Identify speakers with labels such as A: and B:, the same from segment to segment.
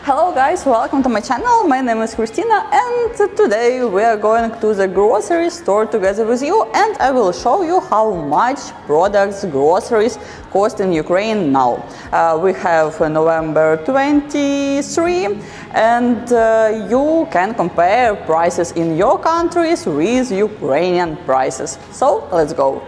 A: Hello guys, welcome to my channel. My name is Christina and today we are going to the grocery store together with you, and I will show you how much products, groceries cost in Ukraine now. We have November 23 and you can compare prices in your countries with Ukrainian prices. So let's go.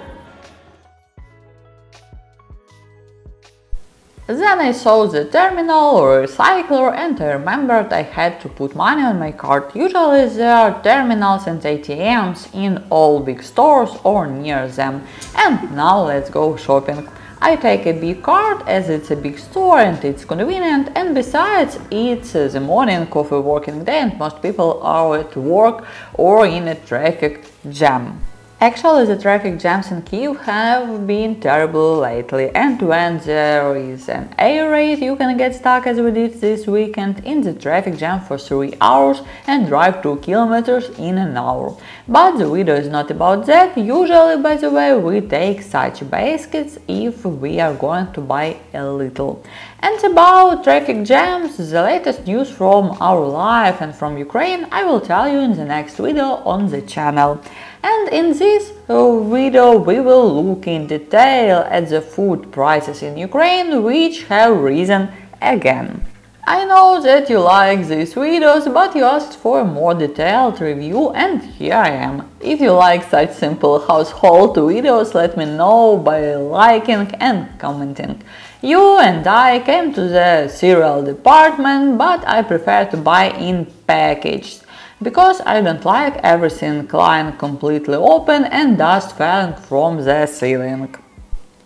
A: Then I saw the terminal or recycler and I remembered I had to put money on my card. Usually there are terminals and ATMs in all big stores or near them. And now let's go shopping. I take a big card as it's a big store and it's convenient, and besides it's the morning of a working day and most people are at work or in a traffic jam. Actually, the traffic jams in Kyiv have been terrible lately, and when there is an air raid, you can get stuck as we did this weekend in the traffic jam for 3 hours and drive 2 kilometers in an hour. But the video is not about that. Usually, by the way, we take such baskets if we are going to buy a little. And about traffic jams, the latest news from our life and from Ukraine, I will tell you in the next video on the channel. And in this video we will look in detail at the food prices in Ukraine, which have risen again. I know that you like these videos, but you asked for a more detailed review and here I am. If you like such simple household videos, let me know by liking and commenting. You and I came to the cereal department, but I prefer to buy in packaged, because I don't like everything lying completely open and dust falling from the ceiling.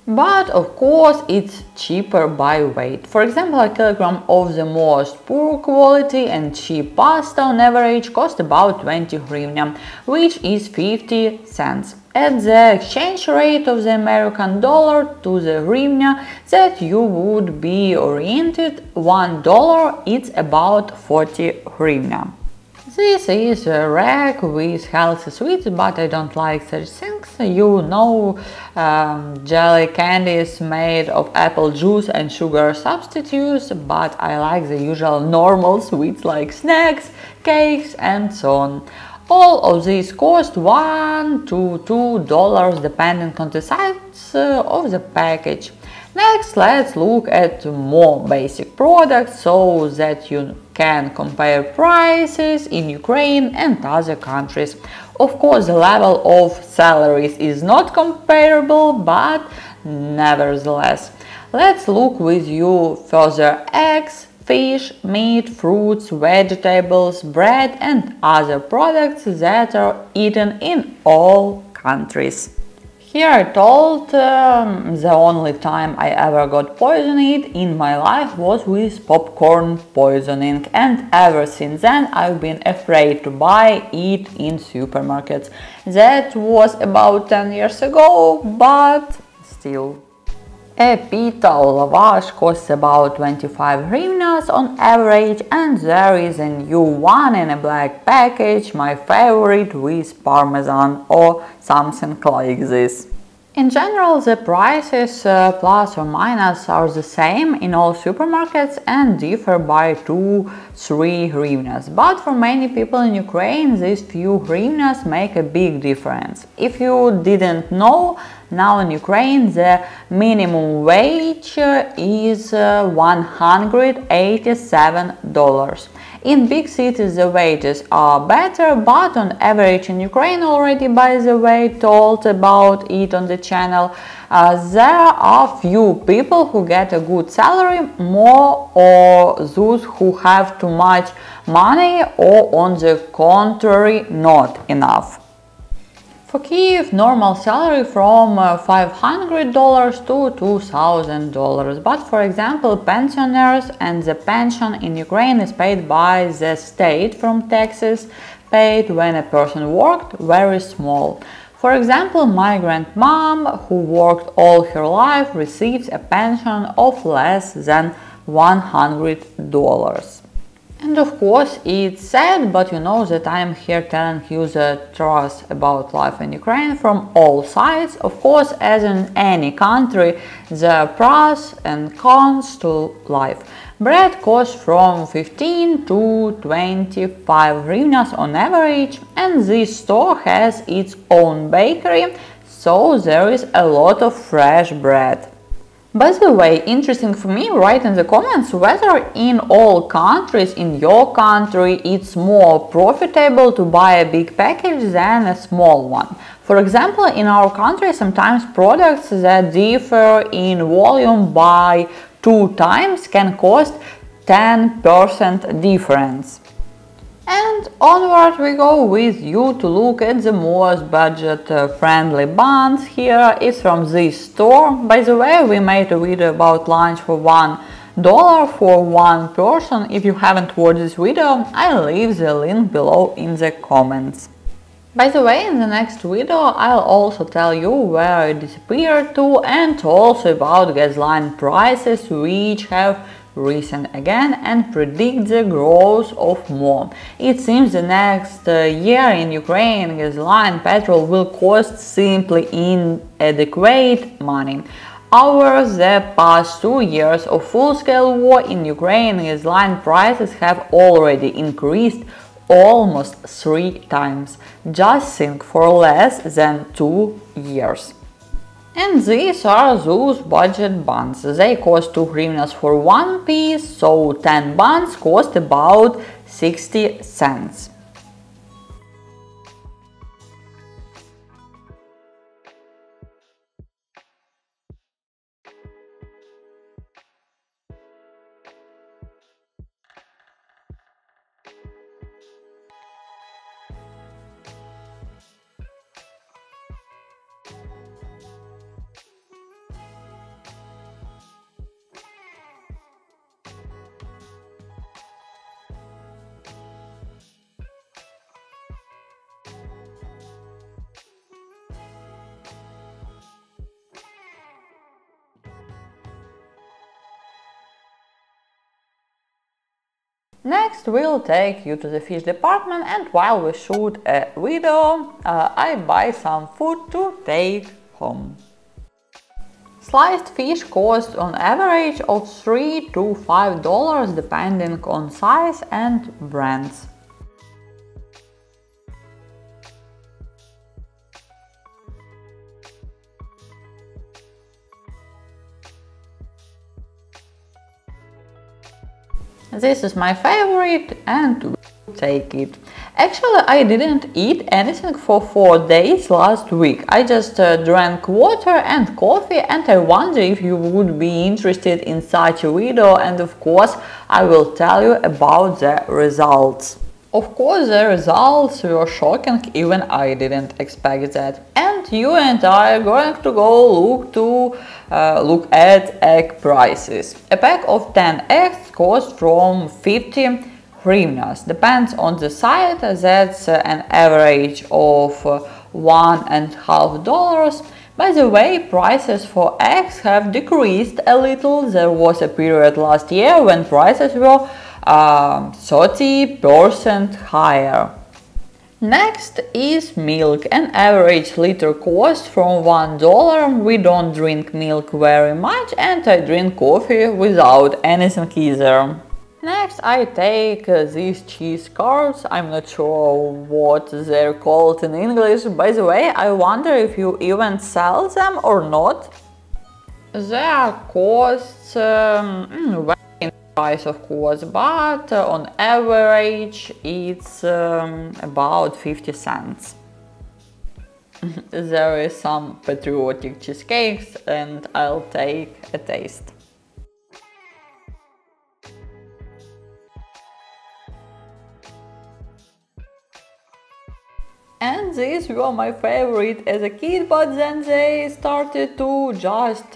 A: But of course it's cheaper by weight. For example, a kilogram of the most poor quality and cheap pasta on average costs about 20 hryvnia, which is 50 cents. At the exchange rate of the American dollar to the hryvnia that you would be oriented, $1 it's about 40 hryvnia. This is a rack with healthy sweets, but I don't like such things. You know, jelly candies made of apple juice and sugar substitutes, but I like the usual normal sweets like snacks, cakes and so on. All of these cost $1 to $2 depending on the size of the package. Next, let's look at more basic products so that you can compare prices in Ukraine and other countries. Of course, the level of salaries is not comparable, but nevertheless. Let's look with you further eggs, fish, meat, fruits, vegetables, bread and other products that are eaten in all countries. Here I told the only time I ever got poisoned in my life was with popcorn poisoning, and ever since then I've been afraid to buy it in supermarkets. That was about 10 years ago, but still. A pita or lavash costs about 25 hryvnias on average, and there is a new one in a black package, my favorite, with parmesan or something like this. In general, the prices plus or minus are the same in all supermarkets and differ by 2–3 hryvnias. But for many people in Ukraine, these few hryvnias make a big difference. If you didn't know, now in Ukraine the minimum wage is $187. In big cities the wages are better, but on average in Ukraine, already by the way told about it on the channel, there are few people who get a good salary, more or those who have too much money, or on the contrary not enough. For Kyiv, normal salary from $500 to $2,000, but for example pensioners, and the pension in Ukraine is paid by the state from taxes paid when a person worked, very small. For example, my grandmom, who worked all her life, receives a pension of less than $100. And of course it's sad, but you know that I am here telling you the truth about life in Ukraine from all sides. Of course, as in any country, there are pros and cons to life. Bread costs from 15 to 25 hryvnias on average, and this store has its own bakery, so there is a lot of fresh bread. By the way, interesting for me, write in the comments whether in all countries in your country it's more profitable to buy a big package than a small one. For example, in our country sometimes products that differ in volume by 2 times can cost 10% difference. And onward we go with you to look at the most budget-friendly buns. Here is from this store. By the way, we made a video about lunch for $1 for one person. If you haven't watched this video, I'll leave the link below in the comments. By the way, in the next video I'll also tell you where it disappeared to, and also about gasoline prices, which have risen again, and predict the growth of more. It seems the next year in Ukraine gasoline petrol will cost simply inadequate money. Over the past 2 years of full-scale war in Ukraine, gasoline prices have already increased almost 3 times. Just think, for less than 2 years. And these are those budget buns. They cost 2 hryvnias for one piece, so 10 buns cost about 60 cents. Next we'll take you to the fish department, and while we shoot a video, I buy some food to take home. Sliced fish costs on average of $3 to $5 depending on size and brands. This is my favorite and we'll take it. Actually, I didn't eat anything for 4 days last week. I just drank water and coffee, and I wonder if you would be interested in such a video, and of course I will tell you about the results. Of course, the results were shocking, even I didn't expect that. And you and I are going to go look at egg prices. A pack of 10 eggs costs from 50 hryvnias. Depends on the site, that's an average of $1.50. By the way, prices for eggs have decreased a little. There was a period last year when prices were 30% higher. Next is milk. An average liter costs from $1. We don't drink milk very much, and I drink coffee without anything either. Next I take these cheese curds. I'm not sure what they're called in English. By the way, I wonder if you even sell them or not. Their costs price, of course, but on average it's about 50 cents. There is some patriotic cheesecakes, and I'll take a taste. And these were my favorite as a kid, but then they started to just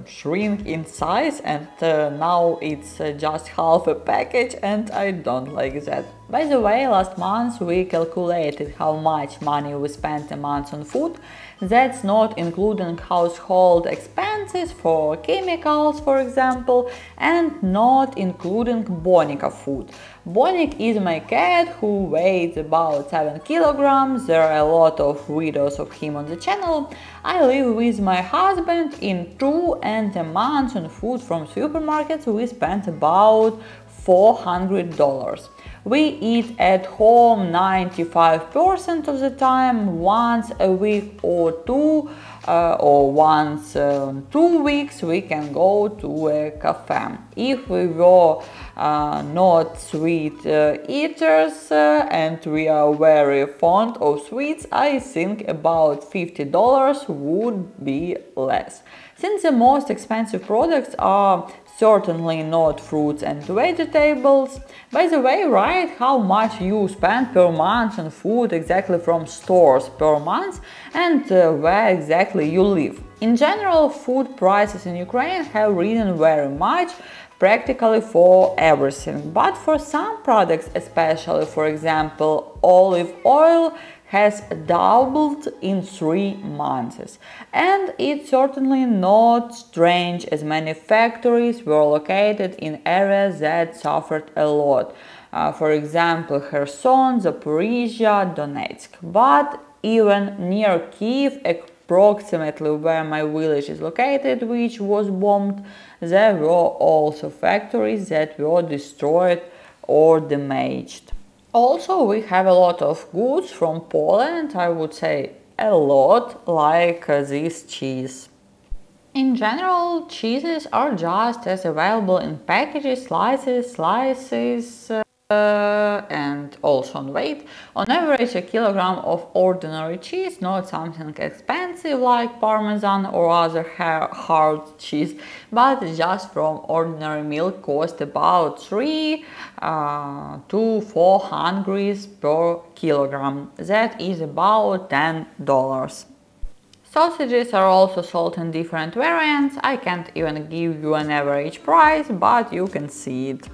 A: shrink in size, and now it's just half a package, and I don't like that. By the way, last month we calculated how much money we spent a month on food. That's not including household expenses for chemicals, for example, and not including Bonica food. Bonic is my cat who weighs about 7 kilograms. There are a lot of videos of him on the channel. I live with my husband in 2 and a month on food from supermarkets we spent about $400. We eat at home 95% of the time, once a week or two, or once 2 weeks we can go to a cafe. If we were not sweet eaters and we are very fond of sweets, I think about $50 would be less. Since the most expensive products are certainly not fruits and vegetables. By the way, write how much you spend per month on food exactly from stores per month and where exactly you live. In general, food prices in Ukraine have risen very much, practically for everything, but for some products, especially for example olive oil, has doubled in 3 months. And it's certainly not strange as many factories were located in areas that suffered a lot. For example, Kherson, Zaporizhia, Donetsk. But even near Kiev, approximately where my village is located, which was bombed, there were also factories that were destroyed or damaged. Also, we have a lot of goods from Poland, I would say a lot, like this cheese. In general, cheeses are just as available in packages, slices, and also on weight. On average, a kilogram of ordinary cheese, not something expensive like Parmesan or other hard cheese, but just from ordinary milk, costs about 3 to 400 per kilogram. That is about $10. Sausages are also sold in different variants. I can't even give you an average price, but you can see it.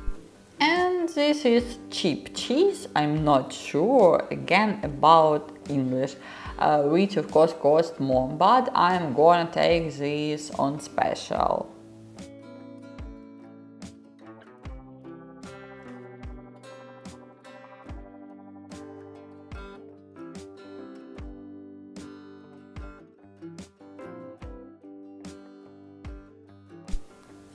A: And this is cheap cheese. I'm not sure again about English, which of course costs more, but I'm gonna take this on special.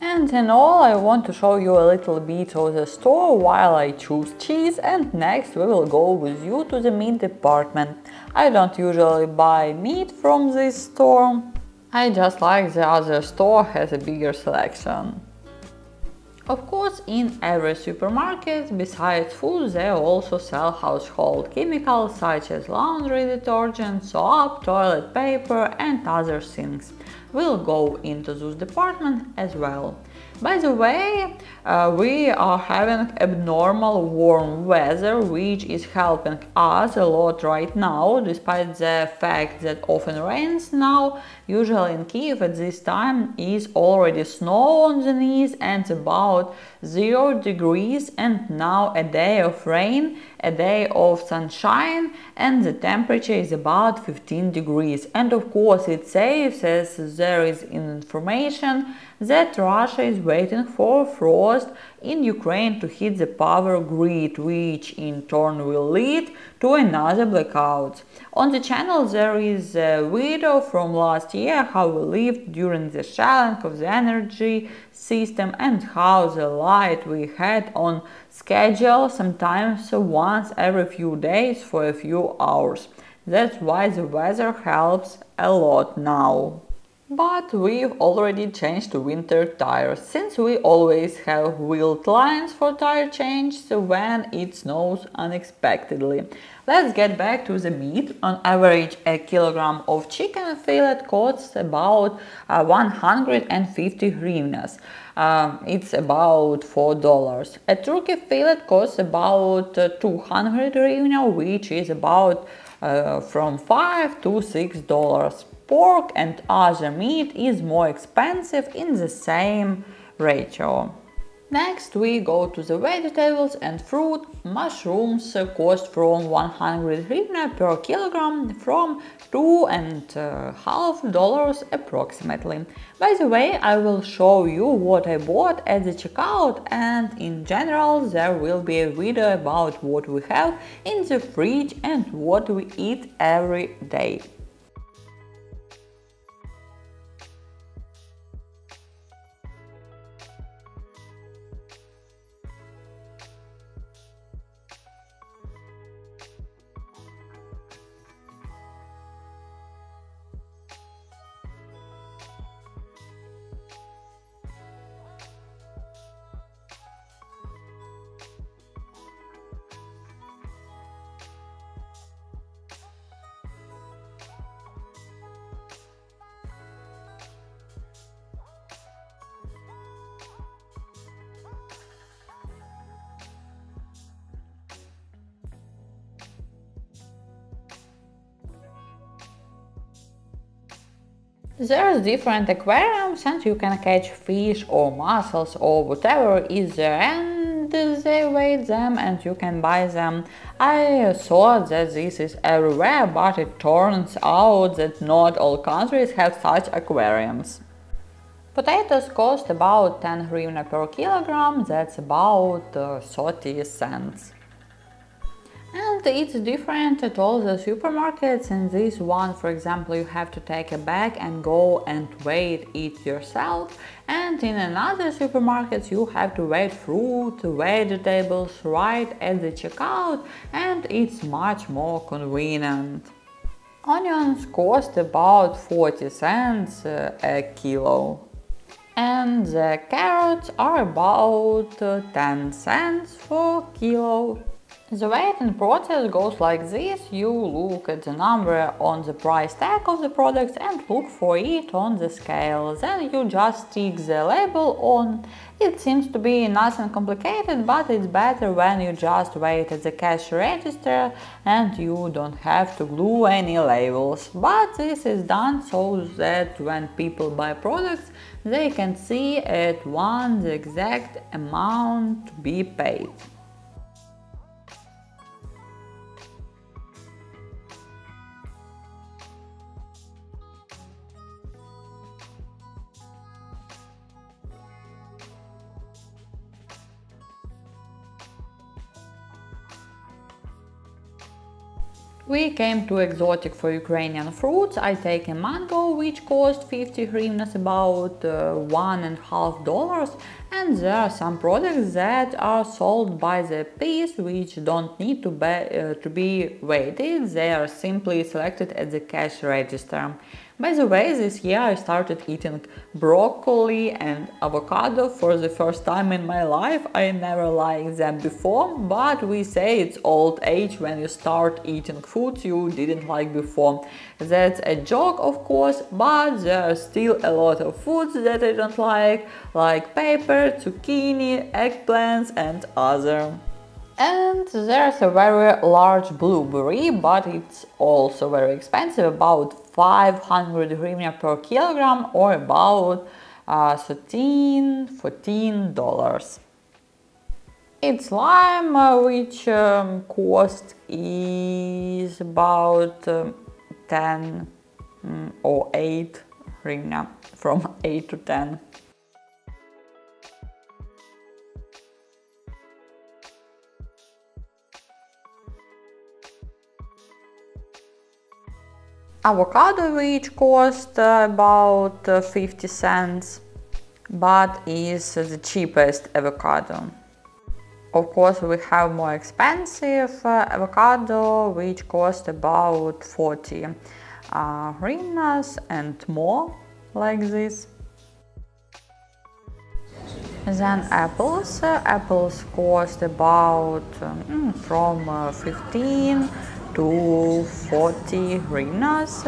A: And in all, I want to show you a little bit of the store while I choose cheese, and next we will go with you to the meat department. I don't usually buy meat from this store. I just like the other store has a bigger selection. Of course, in every supermarket, besides food, they also sell household chemicals such as laundry detergent, soap, toilet paper and other things. We'll go into this department as well. By the way, we are having abnormal warm weather, which is helping us a lot right now, despite the fact that often rains now. Usually in Kiev at this time is already snow on the knees and about 0 degrees, and now a day of rain, a day of sunshine, and the temperature is about 15 degrees. And of course it says, as there is information, that Russia is waiting for frost in Ukraine to hit the power grid, which in turn will lead to another blackout. On the channel there is a video from last year how we lived during the shutdown of the energy system and how the light we had on schedule, sometimes once every few days for a few hours. That's why the weather helps a lot now. But we've already changed to winter tires, since we always have wheeled lines for tire change when it snows unexpectedly. Let's get back to the meat. On average, a kilogram of chicken fillet costs about 150 hryvnias. It's about $4. A turkey fillet costs about 200 hryvnia, which is about from $5 to $6. Pork and other meat is more expensive in the same ratio. Next we go to the vegetables and fruit. Mushrooms cost from 100 hryvnia per kilogram, from $2.50 approximately. By the way, I will show you what I bought at the checkout, and in general there will be a video about what we have in the fridge and what we eat every day. There's different aquariums and you can catch fish or mussels or whatever is there, and they weigh them and you can buy them. I thought that this is everywhere, but it turns out that not all countries have such aquariums. Potatoes cost about 10 hryvnia per kilogram, that's about 30 cents. And it's different at all the supermarkets. In this one, for example, you have to take a bag and go and weigh it yourself, and in another supermarkets you have to weigh fruit, vegetables right at the checkout, and it's much more convenient. Onions cost about 40 cents a kilo. And the carrots are about 10 cents for kilo. The weighing process goes like this. You look at the number on the price tag of the products and look for it on the scale. Then you just stick the label on. It seems to be nothing complicated, but it's better when you just weigh it at the cash register and you don't have to glue any labels. But this is done so that when people buy products, they can see at once the exact amount to be paid. We came to exotic for Ukrainian fruits. I take a mango which cost 50 hryvnias, about $1.50, and there are some products that are sold by the piece which don't need to be weighted. They are simply selected at the cash register. By the way, this year I started eating broccoli and avocado for the first time in my life. I never liked them before, but we say it's old age when you start eating foods you didn't like before. That's a joke, of course, but there are still a lot of foods that I don't like pepper, zucchini, eggplants and other. And there's a very large blueberry, but it's also very expensive, about 500 hryvnia per kilogram, or about $14. Its lime, which cost is about 10 or 8 hryvnia, from 8 to 10. Avocado, which cost about 50 cents, but is the cheapest avocado. Of course, we have more expensive avocado, which cost about 40 hryvnias and more, like this. Then apples. Apples cost about from 15 to 40 hryvnias.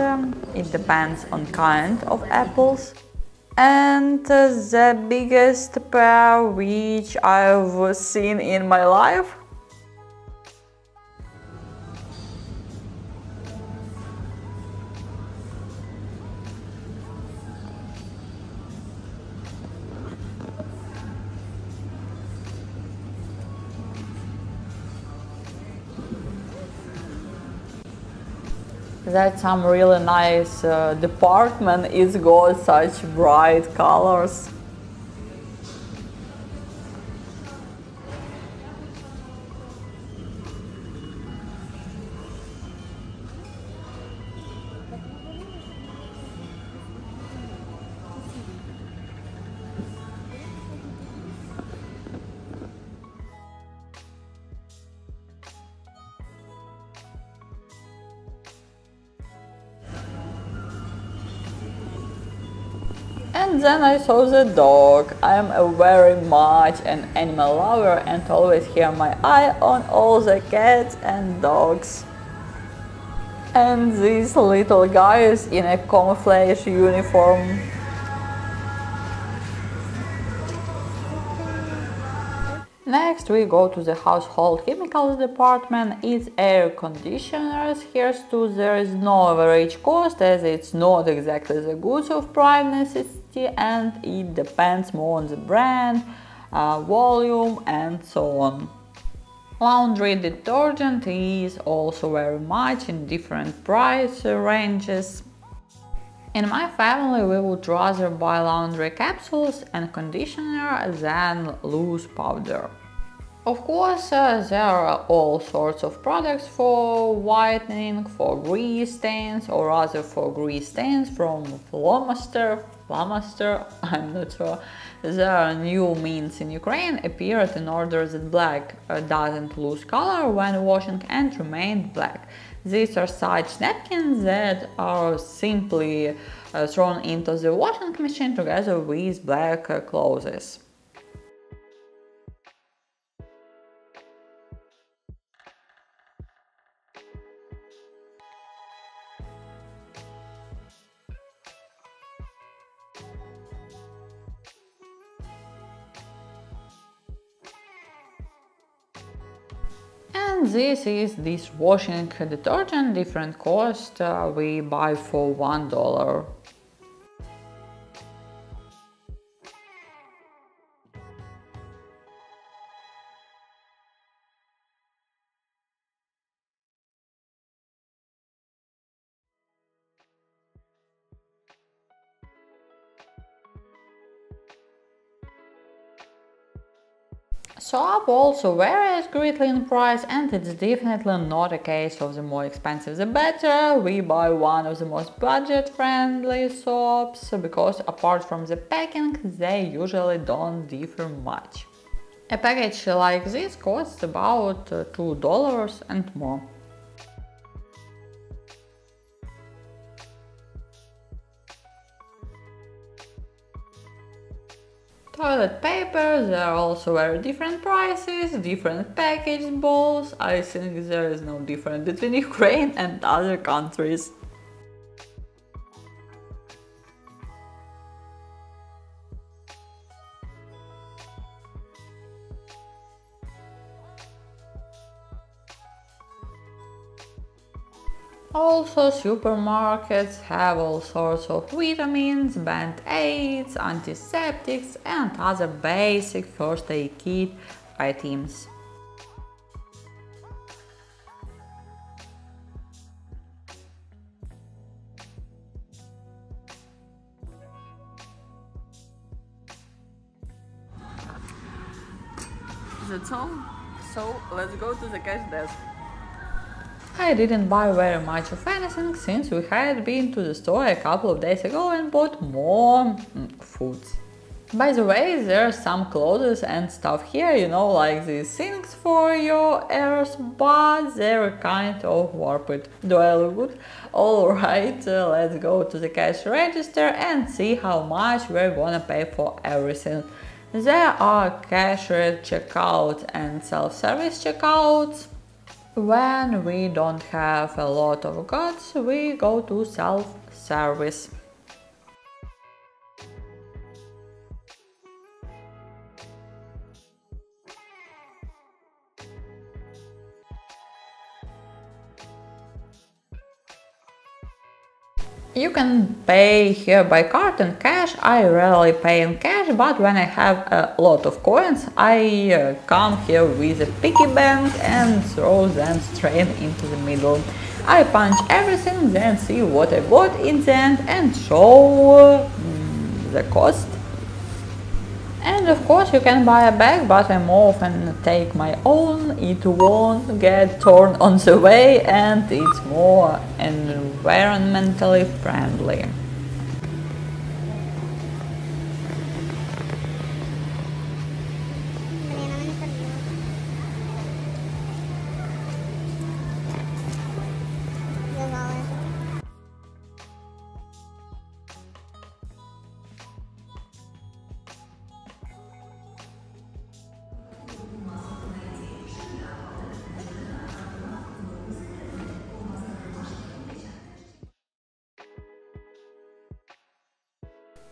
A: It depends on kind of apples. And the biggest pear which I've seen in my life. That's some really nice department. It's got such bright colors. And then I saw the dog. I'm a very much an animal lover and always have my eye on all the cats and dogs. And this little guy is in a camouflage uniform. Next we go to the household chemicals department. It's air conditioners. Here too there is no average cost as it's not exactly the goods of prime necessity and it depends more on the brand, volume and so on. Laundry detergent is also very much in different price ranges. In my family we would rather buy laundry capsules and conditioner than loose powder. Of course, there are all sorts of products for whitening, for grease stains, or rather for grease stains from Flamaster, I'm not sure. There are new means in Ukraine appeared in order that black doesn't lose color when washing and remain black. These are such napkins that are simply thrown into the washing machine together with black clothes. And this is dishwashing detergent, different cost, we buy for $1. Soap also varies greatly in price and it's definitely not a case of the more expensive the better. We buy one of the most budget-friendly soaps because apart from the packing they usually don't differ much. A package like this costs about $2 and more. Toilet paper, there are also very different prices, different package balls. I think there is no difference between Ukraine and other countries. Also, supermarkets have all sorts of vitamins, band-aids, antiseptics and other basic first aid kit items. That's all. So let's go to the cash desk. I didn't buy very much of anything since we had been to the store a couple of days ago and bought more foods. By the way, there are some clothes and stuff here, you know, like these things for your ears, but they're kind of warped. Do I look good? Alright, let's go to the cash register and see how much we're gonna pay for everything. There are cashier checkout and self-service checkouts. When we don't have a lot of goods, we go to self-service. You can pay here by card and cash. I rarely pay in cash, but when I have a lot of coins, I come here with a piggy bank and throw them straight into the middle. I punch everything, then see what I bought in the end and show the cost. And of course you can buy a bag, but I more often take my own. It won't get torn on the way and it's more environmentally friendly.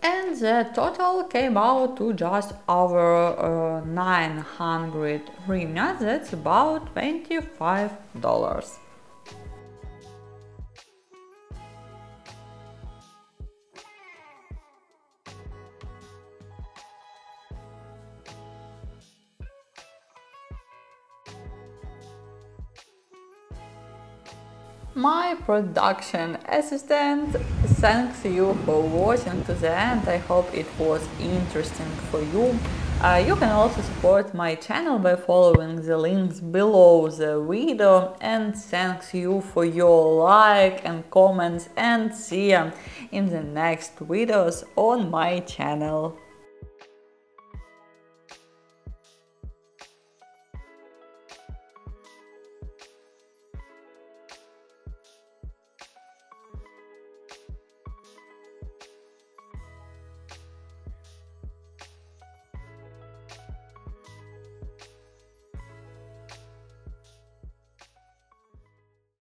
A: And the total came out to just over 900 hryvnia, that's about $25. My production assistant thanks you for watching to the end. I hope it was interesting for you. You can also support my channel by following the links below the video, and thanks you for your like and comments, and see you in the next videos on my channel.